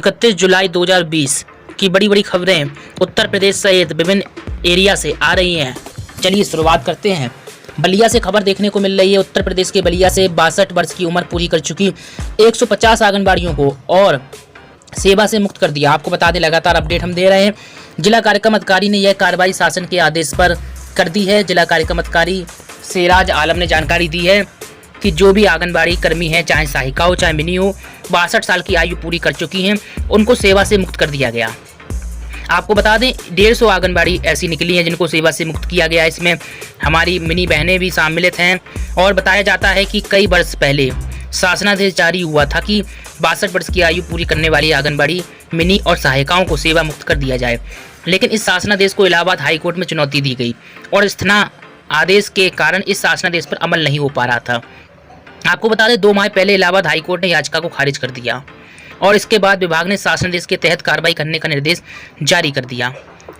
31 जुलाई 2020 की बड़ी खबरें उत्तर प्रदेश सहित विभिन्न एरिया से आ रही हैं। चलिए शुरुआत करते हैं। बलिया से खबर देखने को मिल रही है। उत्तर प्रदेश के बलिया से 62 वर्ष की उम्र पूरी कर चुकी 150 आंगनबाड़ियों को और सेवा से मुक्त कर दिया। आपको बता दें, लगातार अपडेट हम दे रहे हैं। जिला कार्यक्रम अधिकारी ने यह कार्रवाई शासन के आदेश पर कर दी है। जिला कार्यक्रम अधिकारी सिराज आलम ने जानकारी दी है कि जो भी आंगनबाड़ी कर्मी हैं, चाहे सहायिका हो चाहे मिनी हो, 62 साल की आयु पूरी कर चुकी हैं, उनको सेवा से मुक्त कर दिया गया। आपको बता दें, 150 आंगनबाड़ी ऐसी निकली हैं जिनको सेवा से मुक्त किया गया। इसमें हमारी मिनी बहनें भी सम्मिलित हैं और बताया जाता है कि कई वर्ष पहले शासनादेश जारी हुआ था कि 62 वर्ष की आयु पूरी करने वाली आंगनबाड़ी मिनी और सहायिकाओं को सेवा मुक्त कर दिया जाए, लेकिन इस शासनादेश को इलाहाबाद हाईकोर्ट में चुनौती दी गई और स्थना आदेश के कारण इस शासनादेश पर अमल नहीं हो पा रहा था। आपको बता दें, 2 माह पहले इलाहाबाद हाईकोर्ट ने याचिका को खारिज कर दिया और इसके बाद विभाग ने शासनादेश के तहत कार्रवाई करने का निर्देश जारी कर दिया।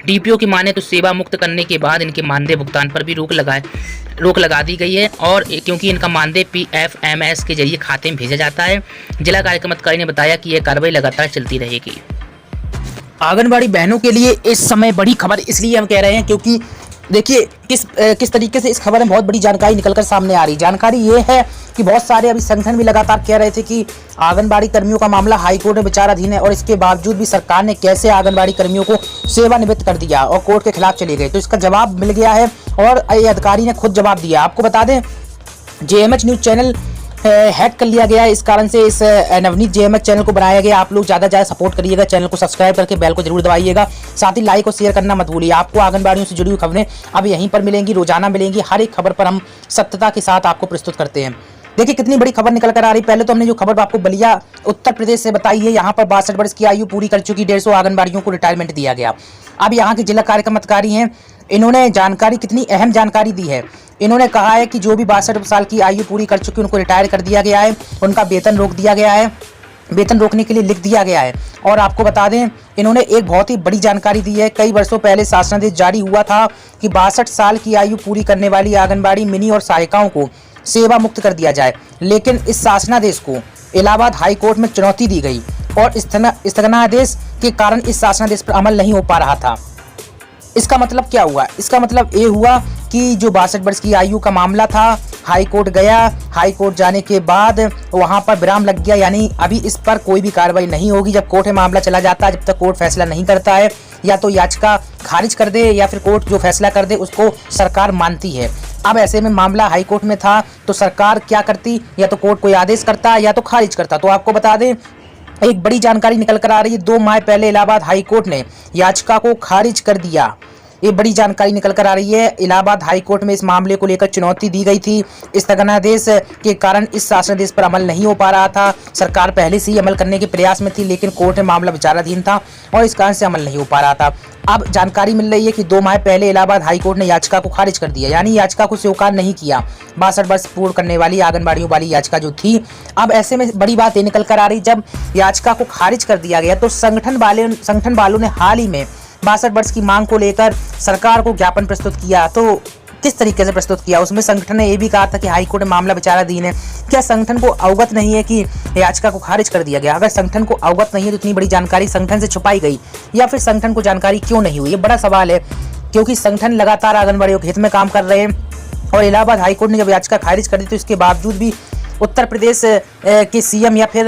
डीपीओ की माने तो सेवा मुक्त करने के बाद इनके मानदेय भुगतान पर भी रोक लगा दी गई है और क्योंकि इनका मानदेय PFMS के जरिए खाते में भेजा जाता है। जिला कार्यक्रम अधिकारी ने बताया कि यह कार्रवाई लगातार चलती रहेगी। आंगनबाड़ी बहनों के लिए इस समय बड़ी खबर इसलिए हम कह रहे हैं क्योंकि देखिए किस तरीके से इस खबर में बहुत बड़ी जानकारी निकलकर सामने आ रही। जानकारी ये है कि बहुत सारे अभी संगठन भी लगातार कह रहे थे कि आंगनबाड़ी कर्मियों का मामला हाईकोर्ट में विचाराधीन है और इसके बावजूद भी सरकार ने कैसे आंगनबाड़ी कर्मियों को सेवानिवृत्त कर दिया और कोर्ट के खिलाफ चले गए। तो इसका जवाब मिल गया है और ये अधिकारी ने खुद जवाब दिया। आपको बता दें, JMH न्यूज चैनल हैक कर लिया गया है। इस कारण से इस नवनीत JMH चैनल को बनाया गया। आप लोग ज़्यादा सपोर्ट करिएगा, चैनल को सब्सक्राइब करके बेल को जरूर दबाइएगा, साथ ही लाइक और शेयर करना मत भूलिए। आपको आंगनबाड़ियों से जुड़ी हुई खबरें अब यहीं पर मिलेंगी, रोजाना मिलेंगी। हर एक खबर पर हम सत्यता के साथ आपको प्रस्तुत करते हैं। देखिए कितनी बड़ी खबर निकल कर आ रही। पहले तो हमने जो खबर आपको बलिया उत्तर प्रदेश से बताई है, यहाँ पर 62 वर्ष की आयु पूरी कर चुकी 150 आंगनबाड़ियों को रिटायरमेंट दिया गया। अब यहाँ के जिला कार्यक्रम अधिकारी हैं, इन्होंने जानकारी, कितनी अहम जानकारी दी है। इन्होंने कहा है कि जो भी 62 साल की आयु पूरी कर चुकी उनको रिटायर कर दिया गया है, उनका वेतन रोक दिया गया है, वेतन रोकने के लिए लिख दिया गया है। और आपको बता दें, इन्होंने एक बहुत ही बड़ी जानकारी दी है। कई वर्षों पहले शासनादेश जारी हुआ था कि 62 साल की आयु पूरी करने वाली आंगनबाड़ी मिनी और सहायिकाओं को सेवा मुक्त कर दिया जाए, लेकिन इस शासनादेश को इलाहाबाद हाईकोर्ट में चुनौती दी गई और स्थगनादेश के कारण इस शासनादेश पर अमल नहीं हो पा रहा था। इसका मतलब क्या हुआ? इसका मतलब ये हुआ कि जो 62 वर्ष की आयु का मामला था, हाईकोर्ट गया, हाईकोर्ट जाने के बाद वहां पर विराम लग गया, यानी अभी इस पर कोई भी कार्रवाई नहीं होगी। जब कोर्ट में मामला चला जाता है, जब तक कोर्ट फैसला नहीं करता है, या तो याचिका खारिज कर दे या फिर कोर्ट जो फैसला कर दे उसको सरकार मानती है। अब ऐसे में मामला हाईकोर्ट में था तो सरकार क्या करती, या तो कोर्ट कोई आदेश करता या तो खारिज करता। तो आपको बता दें, एक बड़ी जानकारी निकल कर आ रही है। 2 माह पहले इलाहाबाद हाईकोर्ट ने याचिका को खारिज कर दिया। ये बड़ी जानकारी निकल कर आ रही है। इलाहाबाद हाईकोर्ट में इस मामले को लेकर चुनौती दी गई थी। स्थगनादेश के कारण इस शासनादेश पर अमल नहीं हो पा रहा था। सरकार पहले से ही अमल करने के प्रयास में थी, लेकिन कोर्ट में मामला विचाराधीन था और इस कारण से अमल नहीं हो पा रहा था। अब जानकारी मिल रही है कि 2 माह पहले इलाहाबाद हाईकोर्ट ने याचिका को खारिज कर दिया, यानी याचिका को स्वीकार नहीं किया। 62 वर्ष पूर्ण करने वाली आंगनबाड़ियों वाली याचिका जो थी। अब ऐसे में बड़ी बात ये निकल कर आ रही, जब याचिका को खारिज कर दिया गया तो संगठन वालों ने हाल ही में 62 वर्ष की मांग को लेकर सरकार को ज्ञापन प्रस्तुत किया। तो किस तरीके से प्रस्तुत किया? उसमें संगठन ने यह भी कहा था कि हाईकोर्ट में मामला विचाराधीन है। क्या संगठन को अवगत नहीं है कि याचिका को खारिज कर दिया गया? अगर संगठन को अवगत नहीं है तो इतनी बड़ी जानकारी संगठन से छुपाई गई, या फिर संगठन को जानकारी क्यों नहीं हुई? ये बड़ा सवाल है, क्योंकि संगठन लगातार आंगनबाड़ियों के हित में काम कर रहे हैं और इलाहाबाद हाईकोर्ट ने जब याचिका खारिज कर दी तो इसके बावजूद भी उत्तर प्रदेश के CM या फिर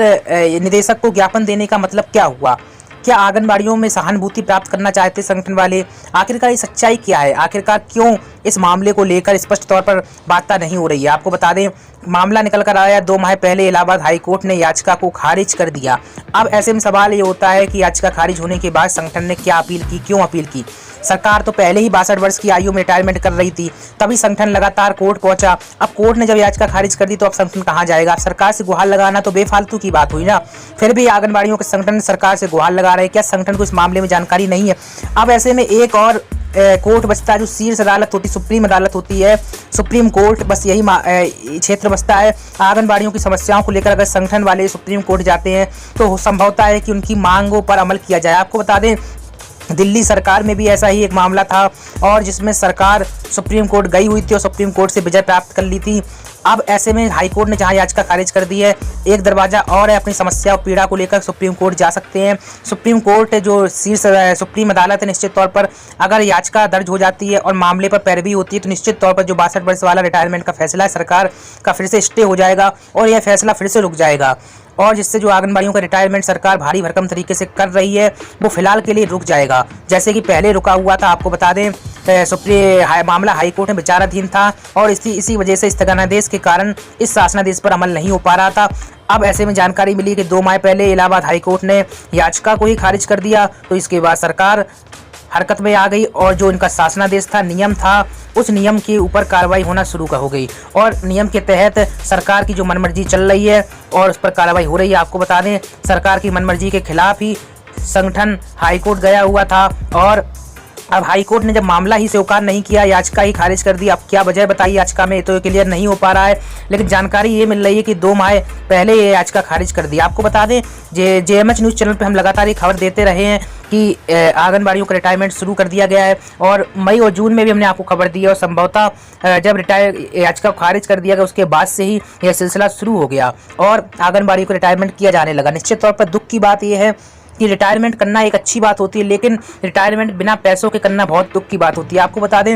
निदेशक को ज्ञापन देने का मतलब क्या हुआ? क्या आंगनबाड़ियों में सहानुभूति प्राप्त करना चाहते संगठन वाले? आखिरकार ये सच्चाई क्या है? आखिरकार क्यों इस मामले को लेकर स्पष्ट तौर पर वार्ता नहीं हो रही है? आपको बता दें, मामला निकल कर आया 2 माह पहले इलाहाबाद हाईकोर्ट ने याचिका को खारिज कर दिया। अब ऐसे में सवाल ये होता है कि याचिका खारिज होने के बाद संगठन ने क्या अपील की, क्यों अपील की? सरकार तो पहले ही 62 वर्ष की आयु में रिटायरमेंट कर रही थी, तभी संगठन लगातार कोर्ट पहुंचा। अब कोर्ट ने जब याचिका खारिज कर दी तो अब संगठन कहां जाएगा? सरकार से गुहार लगाना तो बेफालतू की बात हुई ना। फिर भी आंगनबाड़ियों के संगठन सरकार से गुहार लगा रहे हैं। क्या संगठन को इस मामले में जानकारी नहीं है? अब ऐसे में एक और कोर्ट बचता है जो शीर्ष अदालत होती, सुप्रीम अदालत होती है, सुप्रीम कोर्ट, बस यही क्षेत्र बचता है। आंगनबाड़ियों की समस्याओं को लेकर अगर संगठन वाले सुप्रीम कोर्ट जाते हैं तो संभवता है कि उनकी मांगों पर अमल किया जाए। आपको बता दें, दिल्ली सरकार में भी ऐसा ही एक मामला था और जिसमें सरकार सुप्रीम कोर्ट गई हुई थी और सुप्रीम कोर्ट से विजय प्राप्त कर ली थी। अब ऐसे में हाईकोर्ट ने जहां याचिका खारिज कर दी है, एक दरवाजा और है, अपनी समस्या और पीड़ा को लेकर सुप्रीम कोर्ट जा सकते हैं। सुप्रीम कोर्ट जो शीर्ष सुप्रीम अदालत है, निश्चित तौर पर अगर याचिका दर्ज हो जाती है और मामले पर पैरवी होती है तो निश्चित तौर पर जो 62 वर्ष वाला रिटायरमेंट का फैसला है सरकार का फिर से स्टे हो जाएगा और यह फैसला फिर से रुक जाएगा, और जिससे जो आंगनबाड़ियों का रिटायरमेंट सरकार भारी भरकम तरीके से कर रही है वो फिलहाल के लिए रुक जाएगा, जैसे कि पहले रुका हुआ था। आपको बता दें मामला हाईकोर्ट में विचाराधीन था और इसी वजह से स्थगनादेश के कारण इस शासनादेश पर अमल नहीं हो पा रहा था। अब ऐसे में जानकारी मिली कि 2 माह पहले इलाहाबाद हाईकोर्ट ने याचिका को ही खारिज कर दिया, तो इसके बाद सरकार हरकत में आ गई और जो इनका शासनादेश था, नियम था, उस नियम के ऊपर कार्रवाई होना शुरू हो गई और नियम के तहत सरकार की जो मनमर्जी चल रही है और उस पर कार्रवाई हो रही है। आपको बता दें सरकार की मनमर्जी के खिलाफ ही संगठन हाईकोर्ट गया हुआ था और अब हाईकोर्ट ने जब मामला ही स्वीकार नहीं किया, याचिका ही खारिज कर दी। अब क्या वजह बताई याचिका में, तो क्लियर नहीं हो पा रहा है, लेकिन जानकारी ये मिल रही है कि 2 माह पहले ये याचिका खारिज कर दी। आपको बता दें JMH न्यूज़ चैनल पे हम लगातार ये खबर देते रहे हैं कि आंगनबाड़ियों का रिटायरमेंट शुरू कर दिया गया है और मई और जून में भी हमने आपको खबर दी है और संभवतः जब याचिका खारिज कर दिया गया उसके बाद से ही यह सिलसिला शुरू हो गया और आंगनबाड़ियों को रिटायरमेंट किया जाने लगा। निश्चित तौर पर दुख की बात यह है कि रिटायरमेंट करना एक अच्छी बात होती है, लेकिन रिटायरमेंट बिना पैसों के करना बहुत दुख की बात होती है। आपको बता दें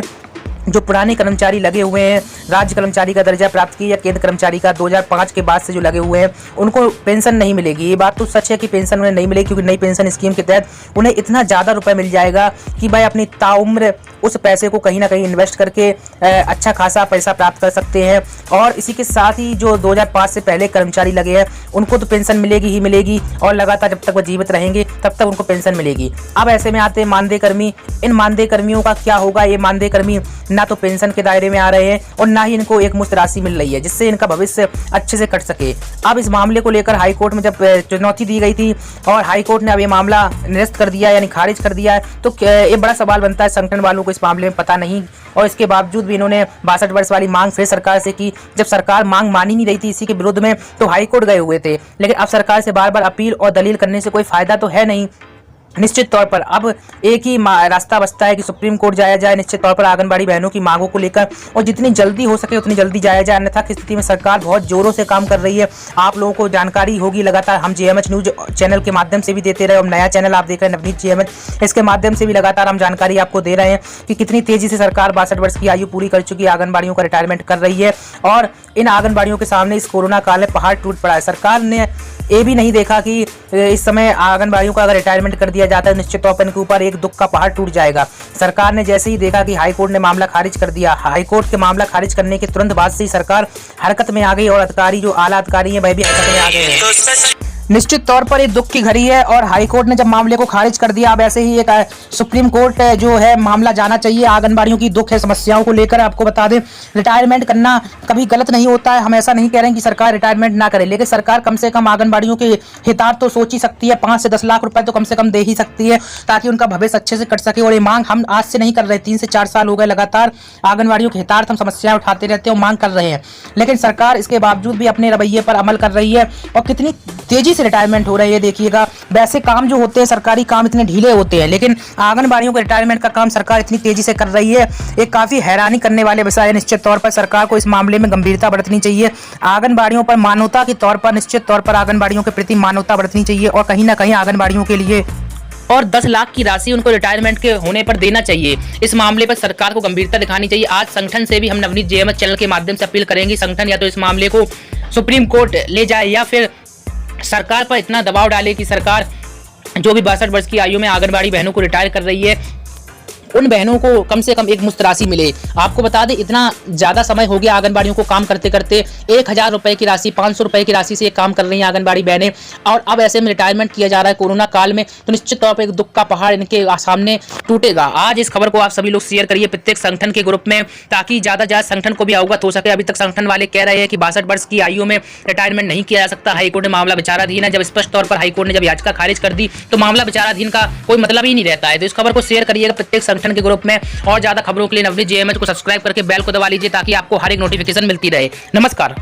जो पुराने कर्मचारी लगे हुए हैं, राज्य कर्मचारी का दर्जा प्राप्त किया या केंद्र कर्मचारी का 2005 के बाद से जो लगे हुए हैं, उनको पेंशन नहीं मिलेगी। ये बात तो सच है कि पेंशन उन्हें नहीं मिलेगी, क्योंकि नई पेंशन स्कीम के तहत उन्हें इतना ज़्यादा रुपए मिल जाएगा कि भाई अपनी ताउम्र उस पैसे को कहीं ना कहीं इन्वेस्ट करके अच्छा खासा पैसा प्राप्त कर सकते हैं। और इसी के साथ ही जो 2005 से पहले कर्मचारी लगे हैं उनको तो पेंशन मिलेगी ही मिलेगी और लगातार जब तक वो जीवित रहेंगे तब तक उनको पेंशन मिलेगी। अब ऐसे में आते हैं मानदेय कर्मी। इन मानदेय कर्मियों का क्या होगा? ये मानदेय कर्मी ना तो पेंशन के दायरे में आ रहे हैं और ना ही इनको एक मुश्त राशि मिल रही है जिससे इनका भविष्य अच्छे से कट सके। अब इस मामले को लेकर हाईकोर्ट में जब चुनौती दी गई थी और हाईकोर्ट ने अब ये मामला निरस्त कर दिया यानी खारिज कर दिया है, तो ये बड़ा सवाल बनता है संगठन वालों को इस मामले में पता नहीं, और इसके बावजूद भी इन्होंने 62 वर्ष वाली मांग फिर सरकार से की। जब सरकार मांग मान ही नहीं रही थी इसी के विरोध में तो हाईकोर्ट गए हुए थे, लेकिन अब सरकार से बार बार अपील और दलील करने से कोई फायदा तो है नहीं। निश्चित तौर पर अब एक ही रास्ता बचता है कि सुप्रीम कोर्ट जाया जाए निश्चित तौर पर आंगनबाड़ी बहनों की मांगों को लेकर, और जितनी जल्दी हो सके उतनी जल्दी जाया जाए, अन्यथा की स्थिति में सरकार बहुत जोरों से काम कर रही है। आप लोगों को जानकारी होगी, लगातार हम JMH न्यूज़ चैनल के माध्यम से भी देते रहे। और नया चैनल आप देख रहे हैं नवनीत JMH, इसके माध्यम से भी लगातार हम जानकारी आपको दे रहे हैं कि कितनी तेजी से सरकार 62 वर्ष की आयु पूरी कर चुकी आंगनबाड़ियों का रिटायरमेंट कर रही है और इन आंगनबाड़ियों के सामने इस कोरोना काल में पहाड़ टूट पड़ा है। सरकार ने ये भी नहीं देखा कि इस समय आंगनबाड़ियों का अगर रिटायरमेंट कर दिया जाता है निश्चित तौर पर इनके ऊपर एक दुख का पहाड़ टूट जाएगा। सरकार ने जैसे ही देखा कि हाईकोर्ट ने मामला खारिज कर दिया, हाईकोर्ट के मामला खारिज करने के तुरंत बाद से ही सरकार हरकत में आ गई और अधिकारी जो आला अधिकारी हैं वह भी हरकत में आ गए हैं। निश्चित तौर पर एक दुख की घड़ी है और हाईकोर्ट ने जब मामले को खारिज कर दिया, अब ऐसे ही एक सुप्रीम कोर्ट जो है मामला जाना चाहिए। आंगनबाड़ियों की दुख है समस्याओं को लेकर। आपको बता दें रिटायरमेंट करना कभी गलत नहीं होता है, हम ऐसा नहीं कह रहे हैं कि सरकार रिटायरमेंट ना करे, लेकिन सरकार कम से कम आंगनबाड़ियों के हितार्थ तो सोच ही सकती है। 5 से 10 लाख रुपए तो कम से कम दे ही सकती है ताकि उनका भविष्य अच्छे से कट सके। और ये मांग हम आज से नहीं कर रहे, 3 से 4 साल हो गए लगातार आंगनबाड़ियों के हितार्थ हम समस्याएं उठाते रहते हैं और मांग कर रहे हैं, लेकिन सरकार इसके बावजूद भी अपने रवैये पर अमल कर रही है और कितनी तेजी से रिटायरमेंट हो रही है देखिएगा। वैसे काम जो होते हैं सरकारी काम इतने ढीले होते हैं, लेकिन आंगनबाड़ियों के रिटायरमेंट का काम सरकार इतनी तेजी से कर रही है, एक काफी हैरानी करने वाले विषय है। निश्चित तौर पर सरकार को इस मामले में गंभीरता बरतनी चाहिए। आंगनबाड़ियों पर मानवता के तौर पर निश्चित तौर पर आंगनबाड़ियों के प्रति मानवता बरतनी चाहिए और कहीं ना कहीं आंगनबाड़ियों के लिए और 10 लाख की राशि उनको रिटायरमेंट के होने पर देना चाहिए। इस मामले पर सरकार को गंभीरता दिखानी चाहिए। आज संगठन से भी हम नवनीत JMH चैनल के माध्यम से अपील करेंगे, संगठन या तो इस मामले को सुप्रीम कोर्ट ले जाए या फिर सरकार पर इतना दबाव डाले कि सरकार जो भी 62 वर्ष की आयु में आंगनबाड़ी बहनों को रिटायर कर रही है उन बहनों को कम से कम एक मुश्त राशि मिले। आपको बता दें इतना ज़्यादा समय हो गया आंगनबाड़ियों को काम करते करते, 1000 रुपए की राशि 500 रुपए की राशि से काम कर रही हैं आंगनबाड़ी बहनें, और अब ऐसे में रिटायरमेंट किया जा रहा है कोरोना काल में, तो निश्चित तौर पर एक दुख का पहाड़ इनके सामने टूटेगा। आज इस खबर को आप सभी लोग शेयर करिए प्रत्येक संगठन के ग्रुप में ताकि ज़्यादा ज़्यादा संगठन को भी अवगत हो सके। अभी तक संगठन वाले कह रहे हैं कि 62 वर्ष की आयु में रिटायरमेंट नहीं किया जा सकता, हाईकोर्ट ने मामला विचाराधीन है। जब स्पष्ट तौर पर हाईकोर्ट ने जब याचिका खारिज कर दी तो मामला विचाराधीन का कोई मतलब ही नहीं रहता है। तो इस खबर को शेयर करिएगा प्रत्येक संगठन के ग्रुप में, और ज्यादा खबरों के लिए नवनीत JMH को सब्सक्राइब करके बेल को दबा लीजिए ताकि आपको हर एक नोटिफिकेशन मिलती रहे। नमस्कार।